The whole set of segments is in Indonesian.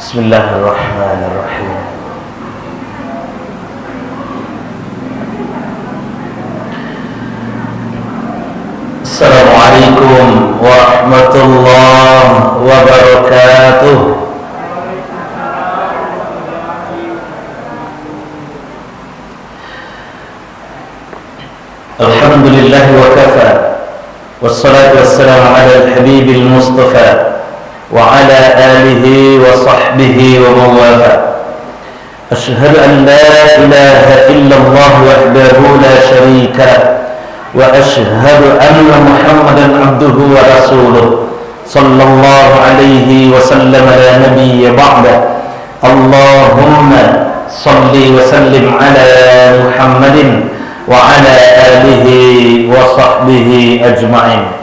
Bismillahirrahmanirrahim. Assalamualaikum warahmatullahi wabarakatuh. Alhamdulillah wa kafa, wassalatu wassalamu ala al-habibil mustafa wa ala alihi wa sahbihi wa mawala. Ashhadu an la ilaha illallah wahdahu la sharika wa ashhadu anna Muhammadan abduhu wa rasuluh sallallahu alaihi wa sallam la nabiyya ba'da. Allahumma salli wa sallim ala Muhammadin wa ala alihi wa sahbihi ajma'in.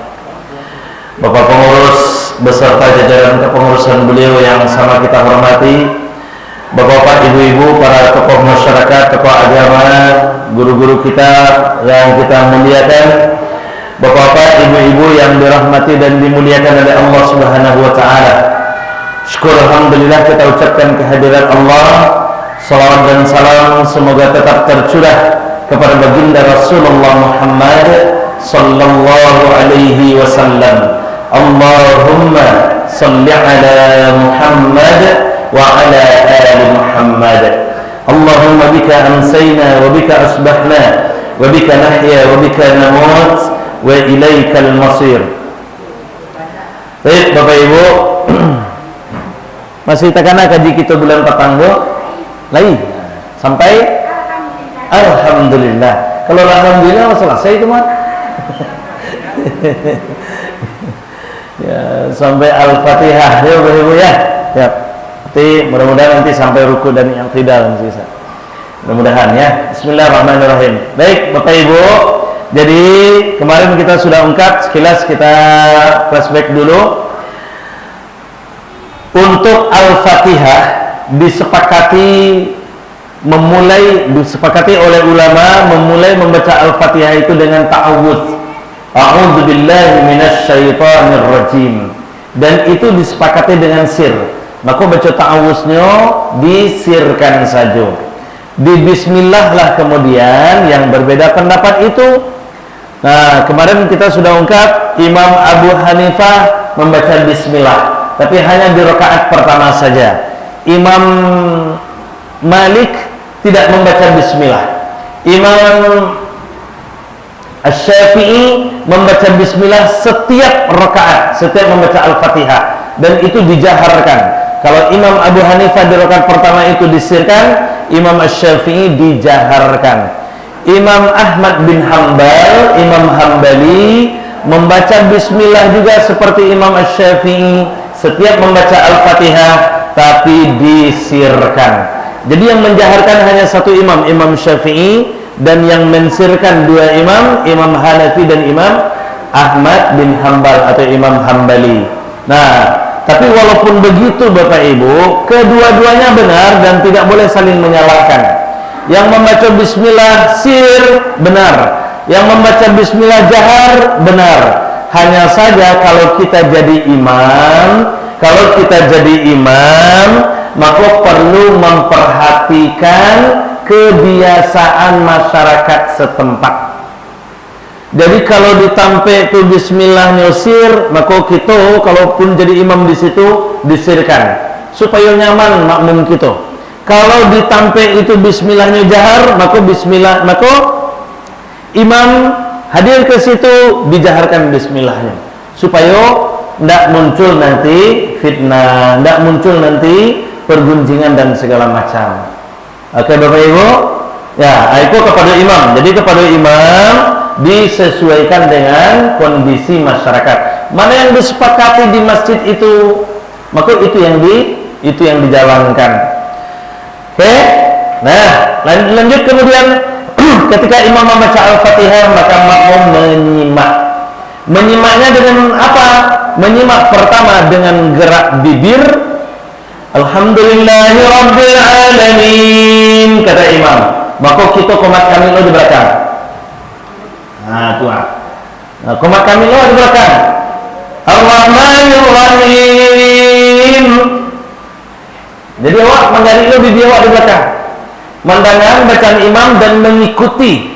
Bapak pengurus beserta jajaran kepengurusan beliau yang sama kita hormati, bapak-bapak, ibu-ibu, para tokoh masyarakat, tokoh agama, guru-guru kita yang kita muliakan, bapak-bapak, ibu-ibu yang dirahmati dan dimuliakan oleh Allah Subhanahu wa taala. Syukur alhamdulillah kita ucapkan kehadiran Allah. Salawat dan salam semoga tetap tercurah kepada baginda Rasulullah Muhammad sallallahu alaihi wasallam. Allahumma salli ala Muhammad wa ala ali Muhammad. Allahumma bika amsayna wa bika asbahna wa bika nahya wa bika namut wa ilaikal masir. Baik Bapak Ibu, masih takana kaji kita bulan Patanggo lagi sampai alhamdulillah. Kalau alhamdulillah selesai itu mah. Ya, sampai Al-Fatihah ya Bapak Ibu ya. Ya. Nanti mudah-mudahan nanti sampai ruku dan yang tidak bisa. Mudah-mudahan ya. Bismillahirrahmanirrahim. Baik Bapak Ibu, jadi kemarin kita sudah ungkap sekilas, kita flashback dulu. Untuk Al-Fatihah disepakati oleh ulama memulai membaca Al-Fatihah itu dengan ta'awudz. A'udzu billahi minasyaitonir rajim. Dan itu disepakati dengan sir. Maka baca ta'awudznya disirkan saja. Di bismillah lah kemudian yang berbeda pendapat itu. Nah, kemarin kita sudah ungkap Imam Abu Hanifah membaca bismillah, tapi hanya di rakaat pertama saja. Imam Malik tidak membaca bismillah. Imam Asy-Syafi'i membaca bismillah setiap rakaat, setiap membaca Al-Fatihah, dan itu dijaharkan. Kalau Imam Abu Hanifah di rakaat pertama itu disirkan, Imam Asy-Syafi'i dijaharkan. Imam Ahmad bin Hanbal, Imam Hambali membaca bismillah juga seperti Imam Asy-Syafi'i setiap membaca Al-Fatihah, tapi disirkan. Jadi yang menjaharkan hanya satu imam, Imam Syafi'i, dan yang mensirkan dua imam, Imam Hanafi dan Imam Ahmad bin Hanbal atau Imam Hambali. Nah, tapi walaupun begitu Bapak Ibu, kedua-duanya benar dan tidak boleh saling menyalahkan. Yang membaca bismillah sir benar, yang membaca bismillah jahar benar. Hanya saja kalau kita jadi imam, maka perlu memperhatikan kebiasaan masyarakat setempat. Jadi kalau ditampe itu bismillah nyosir, maka kita kalaupun jadi imam di situ disirkan supaya nyaman makmum kita. Kalau ditampe itu bismillahnya jahar, maka imam hadir ke situ dijaharkan bismillahnya supaya tidak muncul nanti fitnah, tidak muncul nanti pergunjingan dan segala macam. Oke Bapak Ibu, ya itu kepada imam. Jadi kepada imam disesuaikan dengan kondisi masyarakat. Mana yang disepakati di masjid itu, maka itu yang dijalankan. Oke. Nah, lanjut kemudian ketika imam membaca Al-Fatihah, maka makmum menyimak. Menyimaknya dengan apa? Menyimak pertama dengan gerak bibir. Alhamdulillahi Rabbil Alamin, kata imam. Maka kita komat kami lo di belakang. Nah, tuan. Nah, komat kami lo di belakang. Ar-Rahmanir Rahim. Jadi awak menjadi lebih di awak di belakang, mendengar bacaan imam dan mengikuti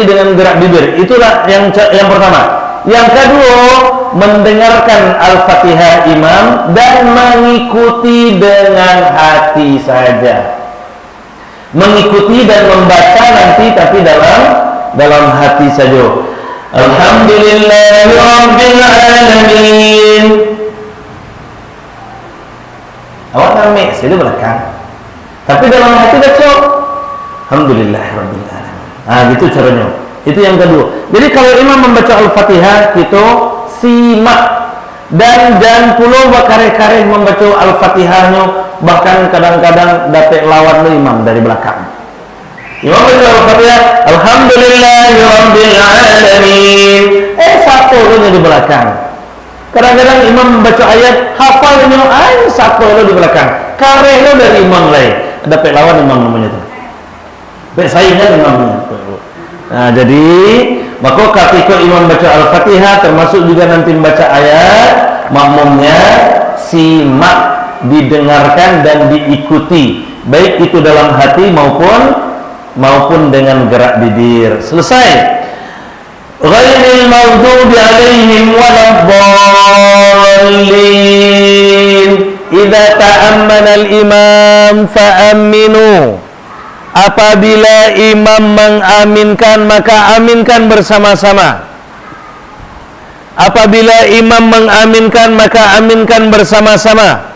dengan gerak bibir. Itulah yang pertama. Yang kedua, mendengarkan Al-Fatihah imam dan mengikuti dengan hati saja. Mengikuti dan membaca nanti tapi dalam hati saja. Alhamdulillahirabbil alamin. Awak namik sih di belakang. Tapi dalam hati baca Alhamdulillahirabbil alamin. Gitu caranya. Itu yang kedua. Jadi kalau imam membaca Al-Fatihah, kita simak dan jangan pula berkare-kare membaca Al-Fatihahnya, bahkan kadang-kadang dapat lawan imam dari belakang. Imam baca Al-Fatihah, Alhamdulillahirabbil alamin. Satu lo di belakang. Kadang-kadang imam membaca ayat, hafalnya satu lo di belakang. Kare lo dari imam lain. Dapat lawan imam namanya tu. Dapat saingan imamnya. Jadi maka ketika imam baca Al-Fatihah, termasuk juga nanti membaca ayat, makmumnya simak, didengarkan dan diikuti, baik itu dalam hati maupun dengan gerak bibir. Selesai. Ghairil maghdubi alaihim waladdallin. Idza ta'ammana al-imam fa'aminu. Apabila imam mengaminkan, maka aminkan bersama-sama. Apabila imam mengaminkan, maka aminkan bersama-sama.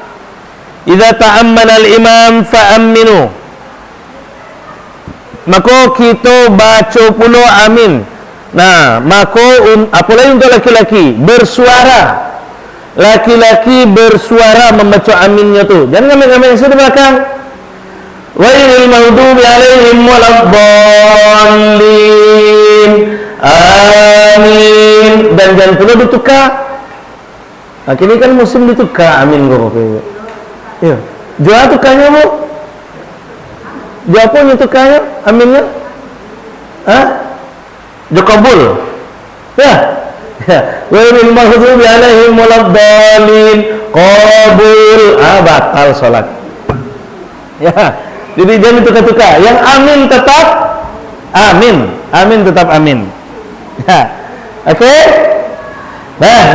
Idza ta'ammana al-imam fa'aminu. Maka kita baca pula amin. Maka apalagi untuk laki-laki bersuara. Laki-laki bersuara membaca aminnya tu. Jangan amin-amin di belakang. Ghairil maghdubi alaihim waladdallin. Amin. Dan jangan perlu ditukar. Kini kan musim ditukar amin kok. Ya. Jual tukarnya bu. Jual apa tukarnya aminnya? Jokabul. Ya. Ghairil maghdubi alaihim waladdallin. Qabul. Batal salat. Ya. Jadi jangan tukar-tukar. Yang amin tetap amin. Amin tetap amin. Ya. Oke?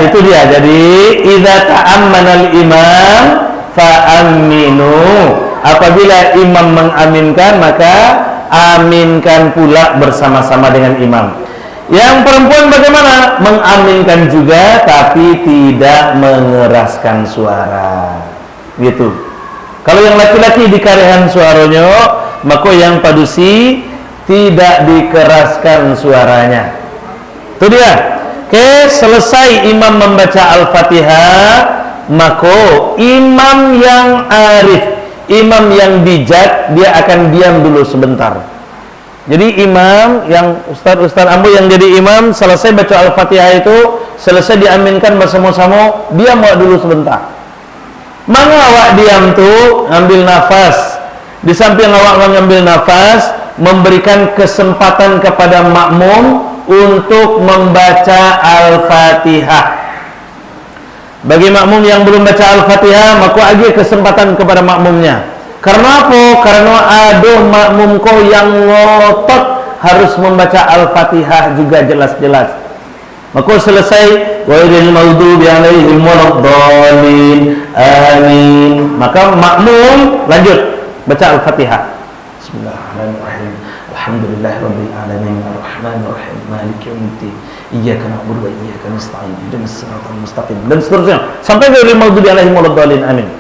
Itu dia. Jadi idza ta'ammanal imam fa'aminu. Apabila imam mengaminkan, maka aminkan pula bersama-sama dengan imam. Yang perempuan bagaimana? Mengaminkan juga tapi tidak mengeraskan suara. Gitu. Kalau yang laki-laki dikarehan suaranya, maka yang padusi tidak dikeraskan suaranya. Itu dia. Oke, selesai imam membaca Al-Fatihah, maka imam yang arif, imam yang bijak, dia akan diam dulu sebentar. Jadi imam yang ustaz ambo yang jadi imam, selesai baca Al-Fatihah itu, selesai diaminkan bersama-sama, diam dulu sebentar. Mana awak diam tu, ambil nafas. Di samping awak mengambil nafas, memberikan kesempatan kepada makmum untuk membaca Al-Fatihah. Bagi makmum yang belum baca Al-Fatihah, maka agi kesempatan kepada makmumnya. Karena apa? Karena ada makmum kau yang ngotot harus membaca Al-Fatihah juga jelas-jelas. Maka selesai ghairil maghdubi alaihim waladdallin. Amin. Maka makmum lanjut baca Al-Fatihah. Bismillahirrahmanirrahim. Alhamdulillahirabbil alamin arrahmanir rahim maliki yaumiddin. Iyyaka na'budu wa iyyaka nasta'in. Ihdinas siratal mustaqim. Dan seterusnya sampai ghairil maghdubi alaihim waladdallin. Amin.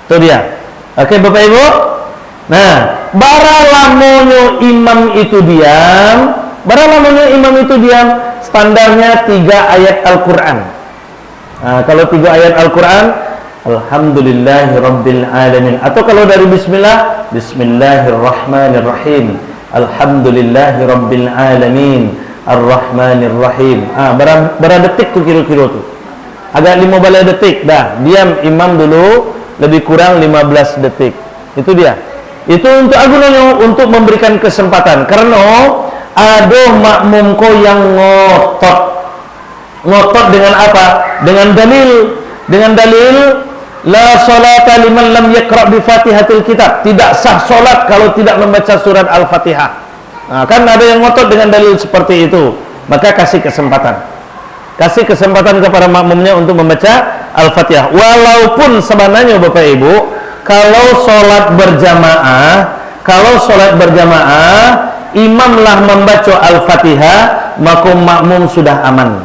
Itu dia. Oke, Bapak Ibu. Bara lamonyo imam itu diam. Standarnya 3 ayat Al-Quran. Kalau 3 ayat Al-Quran, Alhamdulillahirabbil alamin. Atau kalau dari bismillah, Bismillahirrahmanirrahim. Alhamdulillahirabbil alamin. Ar-Rahmanirrahim. Berapa detik tuh kira-kira tuh? Agak 15 detik dah. Diam imam dulu, lebih kurang 15 detik. Itu dia. Itu untuk agunannya, untuk memberikan kesempatan. Karena ada makmum kau yang ngotot dengan apa? Dengan dalil La salata liman lam yaqra' bi Fatihatil Kitab. Tidak sah salat kalau tidak membaca surat Al-Fatihah. Nah, kan ada yang ngotot dengan dalil seperti itu. Maka kasih kesempatan. Kasih kesempatan kepada makmumnya untuk membaca Al-Fatihah. Walaupun sebenarnya Bapak Ibu, kalau sholat berjamaah, imamlah membaca Al-Fatihah, maka makmum sudah aman.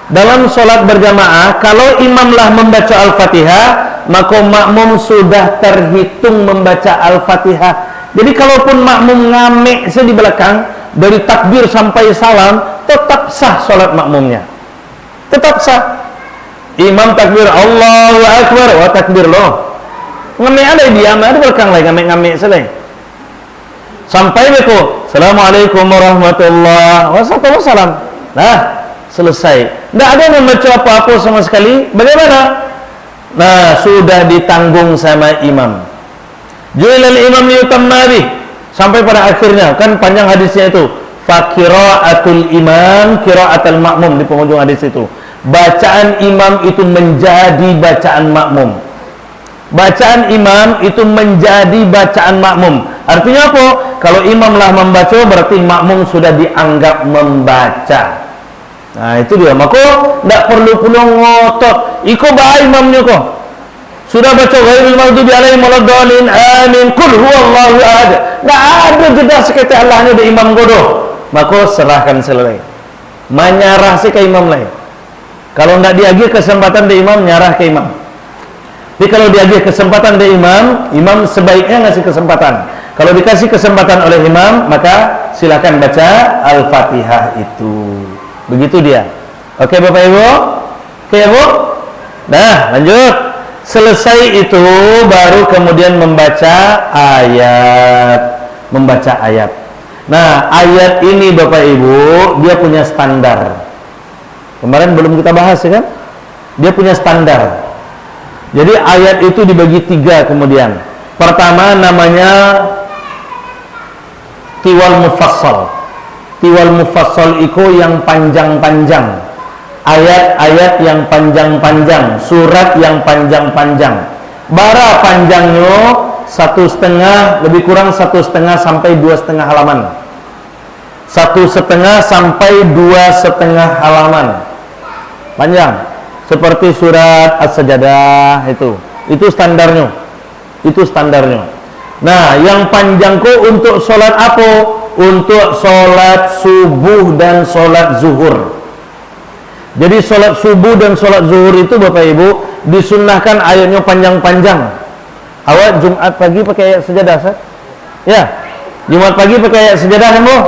Dalam sholat berjamaah, kalau imamlah membaca Al-Fatihah, maka makmum sudah terhitung membaca Al-Fatihah. Jadi kalaupun makmum ngamek di belakang, dari takbir sampai salam, tetap sah sholat makmumnya. Tetap sah. Imam takbir, Allahu Akbar, wa takbir loh. Ngamek ada diam, ada belakang lagi, ngamek-ngamek selesai. Sampai beko, Assalamualaikum warahmatullahi wabarakatuh. Nah, selesai. Tidak ada yang membaca apa-apa sama sekali. Bagaimana? Nah, sudah ditanggung sama imam. Ju'ilal imam liyutamma bih. Sampai pada akhirnya, kan panjang hadisnya itu. Fa qira'atul imam qira'atul makmum, di penghujung hadis itu. Bacaan imam itu menjadi bacaan makmum. Bacaan imam itu menjadi bacaan makmum. Artinya apa? Kalau imamlah membaca, berarti makmum sudah dianggap membaca. Nah, itu dia. Maka tidak perlu ngotot. Iko bah imamnya kok. Sudah baca ghairil maghdubi alaihim waladdallin, amin, qul huwallahu ahad. Tidak ada jeda sekali Allahnya di imam godoh. Maka serahkan selesai. Menyarah ke imam lain. Kalau tidak diagih kesempatan di imam, nyarah ke imam. Tapi kalau diagih kesempatan di imam, imam sebaiknya ngasih kesempatan. Kalau dikasih kesempatan oleh imam, maka silakan baca Al-Fatihah itu. Begitu dia. Oke Bapak Ibu? Oke Bu? Nah, lanjut. Selesai itu baru kemudian membaca ayat. Membaca ayat. Nah, ayat ini Bapak Ibu, dia punya standar. Kemarin belum kita bahas ya kan? Dia punya standar. Jadi ayat itu dibagi 3 kemudian. Pertama namanya tiwal mufassal. Tiwal mufassal itu yang panjang-panjang. Ayat-ayat yang panjang-panjang, surat yang panjang-panjang. Bara panjangnya 1,5, lebih kurang 1,5 sampai 2,5 halaman. 1,5 sampai 2,5 halaman. Panjang. Seperti surat As-Sajdah itu standarnya. Itu standarnya. Nah, yang panjangku untuk sholat apa? Untuk sholat subuh dan sholat zuhur. Jadi sholat subuh dan sholat zuhur itu Bapak Ibu disunnahkan ayatnya panjang-panjang. Awak Jumat pagi pakai ayat sejadah, Sat? Ya, Jumat pagi pakai ayat sejadah kan, Bu?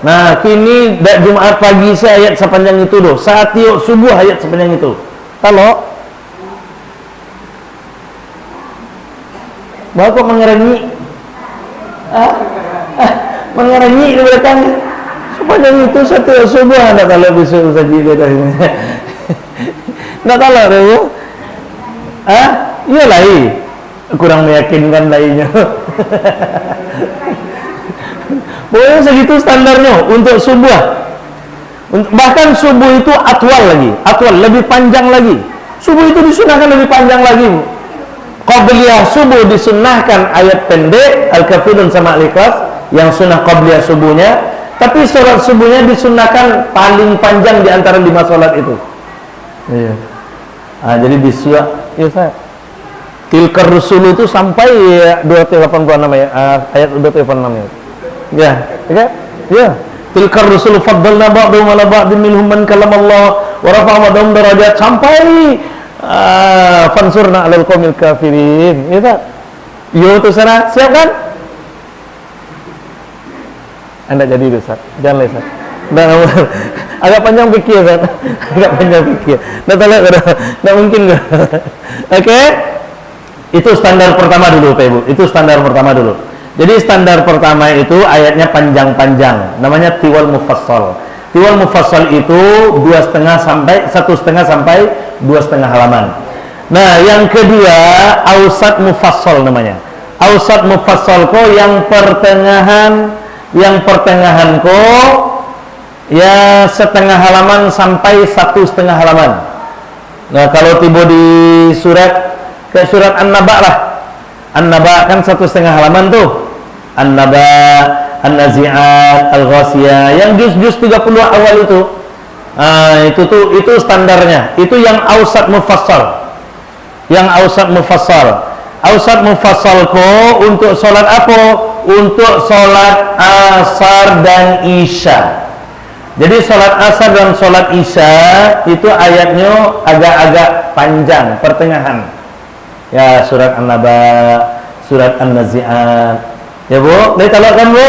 Nah, kini Jumat pagi saya ayat sepanjang itu doh. Saat tiup subuh ayat sepanjang itu. Kalau bapak mengerenyi, mengerenyi di belakang. Sepanjang itu satu subuh anda kalau bisa saja dia dah. Nak tahu tu? Iya lah. Kurang meyakinkan lainnya. Pokoknya segitu standarnya untuk subuh. Bahkan subuh itu atwal lagi, atwal lebih panjang lagi. Subuh itu disunahkan lebih panjang lagi. Qabliyah subuh disunahkan ayat pendek, Al-Kafirun sama Al-Ikhlas yang sunnah qabliyah subuhnya. Tapi sholat subuhnya disunahkan paling panjang di antara 5 sholat itu. Iya. Jadi disuah, ya saya. Tilkar Rusul itu sampai 286 ayat 286 ya. Ya, oke? Ya. Tilkar Rusul faddalna ba'dhum 'ala ba'dhin minhum man kallamallah wa rafa'a ba'dhum darajat sampai fansurna 'alal qaumil kafirin. Ya, yo tu sana, siap kan? Anda jadi Ustaz. Jangan Ustaz. Agak panjang fikir Ustaz. Agak panjang fikir. Enggak mungkin enggak. Oke? Itu standar pertama dulu Pak Ibu. Itu standar pertama dulu. Jadi standar pertama itu ayatnya panjang-panjang, namanya tiwal mufassal. Tiwal mufassal itu 1,5 sampai 2,5 halaman. Nah, yang kedua ausat mufassal namanya. Ausat mufassal ko yang pertengahan ko ya 1/2 halaman sampai 1,5 halaman. Nah, kalau tiba di surat kayak surat An-Naba lah. An-Naba kan 1,5 halaman tuh. An-Naba, An-Nazi'at, Al-Ghasiyah, yang juz-juz 30 awal itu. Itu standarnya. Itu yang ausat mufassal. Yang ausat mufassal. Ausat mufassal untuk sholat apa? Untuk sholat asar dan isya. Jadi sholat asar dan sholat isya itu ayatnya agak-agak panjang, pertengahan. Ya, surat An-Naba, surat An-Nazi'at. Ya Bu, dari talakkan Bu.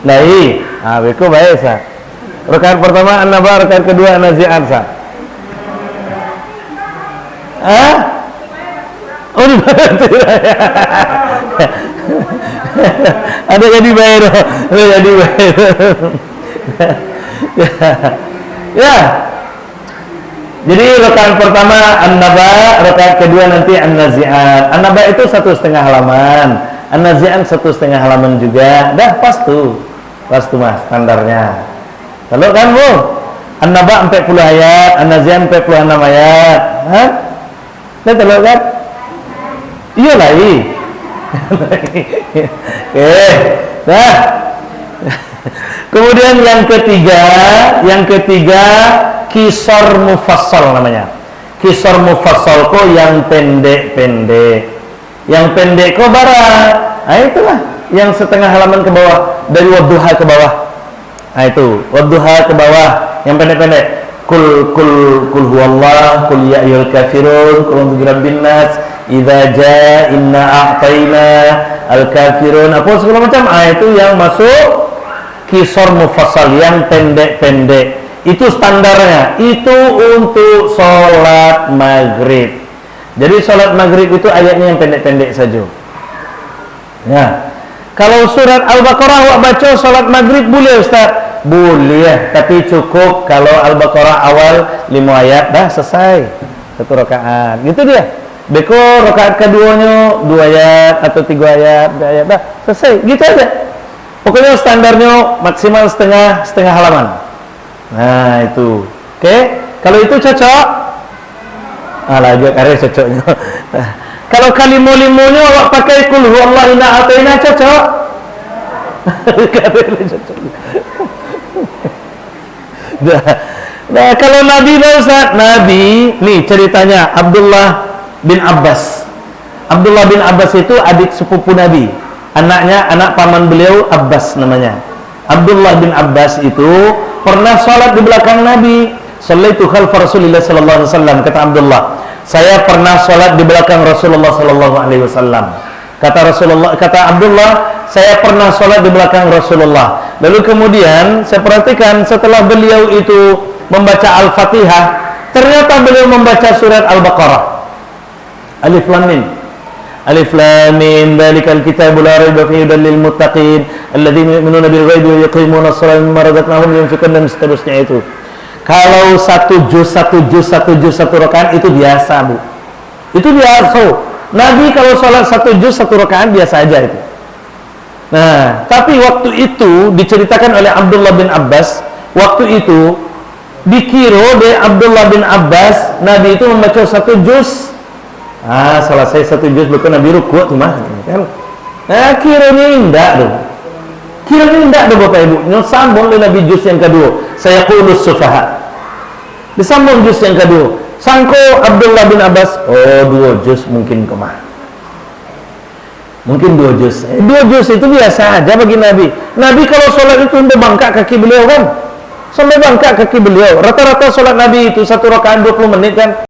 Dari, beku baik sah. Rakaat pertama An-Naba, rakaat kedua An-Nazi'at sah. Oh, dibantu. Ada jadi bayar, ada jadi bayar. Ya. Jadi rakaat pertama An-Naba, rakaat kedua nanti An-Nazi'at. An-Naba itu 1,5 halaman, An-Nazi'at 1,5 halaman juga. Dah pas tuh mas standarnya. Kalau kan Bu, An-Naba 40 ayat, An-Nazi'at 46 ayat. Hah? Dah kalau kan? Iya lagi. Dah. Kemudian yang ketiga kisar mufassal namanya. Kisar mufassal yang pendek-pendek. Yang pendek barat. Itulah yang setengah halaman ke bawah, dari wadduha ke bawah. Itu wadduha ke bawah, yang pendek-pendek. Kul huwallah, kul ya ayyuhal kafirun, kul a'udzu birabbin nas, idza jaa inna a'tayna al-kafirun, apa segala macam. Itu yang masuk kisar mufassal, yang pendek-pendek. Itu standarnya. Itu untuk sholat maghrib. Jadi sholat maghrib itu ayatnya yang pendek-pendek saja. Ya. Kalau surat Al-Baqarah awak baca sholat maghrib boleh Ustaz? Boleh, tapi cukup kalau Al-Baqarah awal 5 ayat dah selesai 1 rakaat. Gitu dia. Beko rakaat keduanya 2 ayat atau 3 ayat, 2 ayat dah selesai. Gitu aja. Pokoknya standarnya maksimal setengah halaman. Nah itu, oke. Kalau itu cocok. Lagi karya cocoknya. Kalau kalimo-limonya awak pakai kul huwallahu inna a'tayna cocok. Karya cocok. Nah kalau Nabi Ustaz, Nabi nih ceritanya Abdullah bin Abbas. Abdullah bin Abbas itu adik sepupu Nabi. Anak paman beliau Abbas namanya. Abdullah bin Abbas itu pernah sholat di belakang Nabi. Shallaitu khalfa Rasulillah sallallahu alaihi wasallam, kata Abdullah. Saya pernah sholat di belakang Rasulullah sallallahu alaihi wasallam. Kata Abdullah, saya pernah sholat di belakang Rasulullah. Lalu kemudian saya perhatikan setelah beliau itu membaca Al-Fatihah, ternyata beliau membaca surat Al-Baqarah. Alif Lam Mim. Alif Lam Mim, dzalikal kitabu la raiba fihi hudal lil muttaqin alladzina yu'minuna bil ghaibi wa yuqimuna ash-shalata wa mimma razaqnahum yunfiqun, dan seterusnya itu. Kalau satu juz satu rakaat itu biasa, Bu. Itu biasa. Nabi kalau sholat 1 juz 1 rakaat biasa aja itu. Nah, tapi waktu itu diceritakan oleh Abdullah bin Abbas, waktu itu dikira dari Abdullah bin Abbas Nabi itu membaca 1 juz. Selesai 1 juz bukan Nabi rukuk tuh mah kan. Nah, kiranya indah tuh. Kiranya indah tuh Bapak Ibu. Sambung oleh Nabi juz yang kedua. Saya qulus sufaha. Disambung juz yang kedua. Sangko Abdullah bin Abbas, 2 juz mungkin kemah. Mungkin 2 juz. 2 juz itu biasa aja bagi Nabi. Nabi kalau sholat itu sampai bangkak kaki beliau kan. Sampai bangkak kaki beliau. Rata-rata sholat Nabi itu 1 rakaat 20 menit kan.